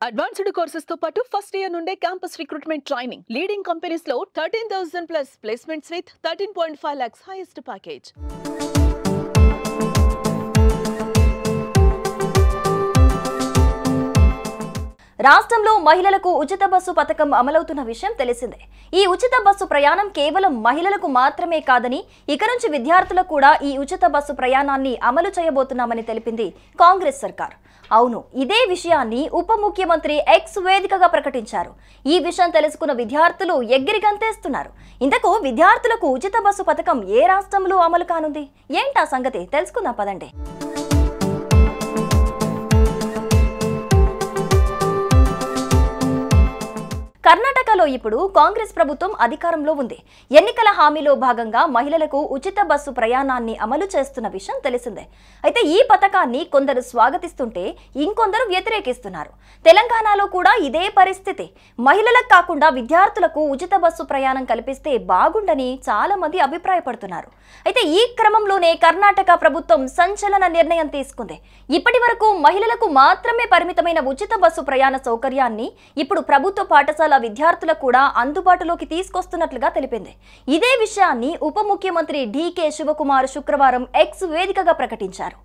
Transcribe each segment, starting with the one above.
Advanced courses తో పాటు first year నుండే campus recruitment training leading companies లో 13,000 plus placements with 13.5 lakhs highest package. రాష్ట్రంలో మహిళలకు ఉచిత బస్సు పథకం అమలవుతున్న విషయం తెలిసిందే. ఈ ఉచిత బస్సు ప్రయాణం కేవలం మహిళలకు మాత్రమే కాదని ఇక నుంచి విద్యార్థులకు కూడా ఈ ఉచిత బస్సు ప్రయాణాన్ని అమలు చేయబోతున్నామని తెలిపింది కాంగ్రెస్ సర్కార్. అవును, ఇదే విషయాన్ని ఉప ముఖ్యమంత్రి ఎక్స్ వేదికగా ప్రకటించారు. ఈ విషయం తెలుసుకున్న విద్యార్థులు ఎగిరిగంతేస్తున్నారు. ఇంతకు విద్యార్థులకు ఉచిత బస్సు పథకం ఏ రాష్ట్రంలో అమలు కానుంది? ఏంటా సంగతి తెలుసుకుందాం పదండి. కర్ణాటకలో ఇప్పుడు కాంగ్రెస్ ప్రభుత్వం అధికారంలో ఉంది. ఎన్నికల హామీలో భాగంగా మహిళలకు ఉచిత బస్సు ప్రయాణాన్ని అమలు చేస్తున్న విషయం తెలిసిందే. అయితే ఈ పథకాన్ని కొందరు స్వాగతిస్తుంటే ఇంకొందరు వ్యతిరేకిస్తున్నారు. తెలంగాణలో కూడా ఇదే పరిస్థితి. మహిళలకు కాకుండా విద్యార్థులకు ఉచిత బస్సు ప్రయాణం కల్పిస్తే బాగుండని చాలా మంది అభిప్రాయపడుతున్నారు. అయితే ఈ క్రమంలోనే కర్ణాటక ప్రభుత్వం సంచలన నిర్ణయం తీసుకుంది. ఇప్పటి వరకు మహిళలకు మాత్రమే పరిమితమైన ఉచిత బస్సు ప్రయాణ సౌకర్యాన్ని ఇప్పుడు ప్రభుత్వ పాఠశాల విద్యార్థులకు కూడా అందుబాటులోకి తీసుకొస్తున్నట్లుగా తెలిపింది. ఇదే విషయాన్ని ఉప ముఖ్యమంత్రి డీకే శివకుమార్ శుక్రవారం ఎక్స్ వేదికగా ప్రకటించారు.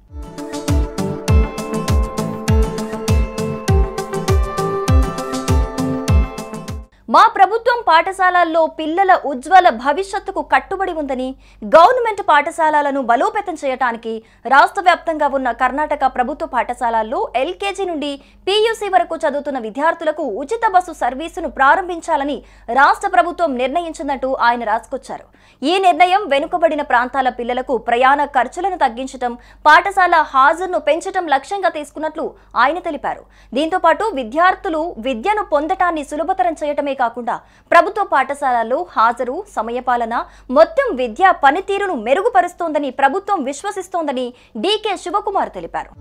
మా ప్రభుత్వం పాఠశాలల్లో పిల్లల ఉజ్వల భవిష్యత్తుకు కట్టుబడి ఉందని, గవర్నమెంట్ పాఠశాలలను బలోపేతం చేయడానికి రాష్ట్ర వ్యాప్తంగా ఉన్న కర్ణాటక ప్రభుత్వ పాఠశాలల్లో ఎల్కేజీ నుండి పీయూసీ వరకు చదువుతున్న విద్యార్థులకు ఉచిత బస్సు సర్వీసును ప్రారంభించాలని రాష్ట్ర ప్రభుత్వం నిర్ణయించిందంటూ ఆయన రాసుకొచ్చారు. ఈ నిర్ణయం వెనుకబడిన ప్రాంతాల పిల్లలకు ప్రయాణ ఖర్చులను తగ్గించడం, పాఠశాల హాజరును పెంచడం లక్ష్యంగా తీసుకున్నట్లు ఆయన తెలిపారు. దీంతో పాటు విద్యార్థులు విద్యను పొందటాన్ని సులభతరం చేయటమే కాకుండా ప్రభుత్వ పాఠశాలల్లో హాజరు, సమయపాలన, మొత్తం విద్యా పనితీరును మెరుగుపరుస్తోందని ప్రభుత్వం విశ్వసిస్తోందని డీకే శివకుమార్ తెలిపారు.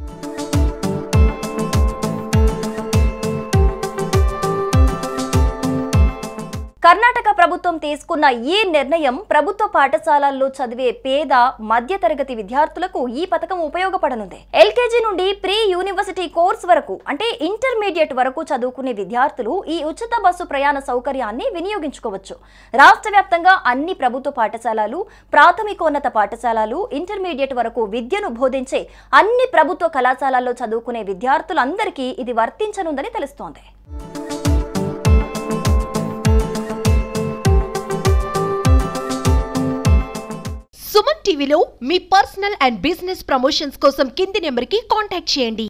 కర్ణాటక ప్రభుత్వం తీసుకున్న ఈ నిర్ణయం ప్రభుత్వ పాఠశాలల్లో చదివే పేద, మధ్యతరగతి విద్యార్థులకు ఈ పథకం ఉపయోగపడనుంది. ఎల్కేజీ నుండి ప్రీ యూనివర్సిటీ కోర్స్ వరకు అంటే ఇంటర్మీడియట్ వరకు చదువుకునే విద్యార్థులు ఈ ఉచిత బస్సు ప్రయాణ సౌకర్యాన్ని వినియోగించుకోవచ్చు. రాష్ట్ర వ్యాప్తంగా అన్ని ప్రభుత్వ పాఠశాలలు, ప్రాథమికోన్నత పాఠశాలలు, ఇంటర్మీడియట్ వరకు విద్యను బోధించే అన్ని ప్రభుత్వ కళాశాలల్లో చదువుకునే విద్యార్థులందరికీ ఇది వర్తించనుందని తెలుస్తోంది. సుమన్ టీవీలో మీ పర్సనల్ అండ్ బిజినెస్ ప్రమోషన్స్ కోసం కింది నెంబర్కి కాంటాక్ట్ చేయండి.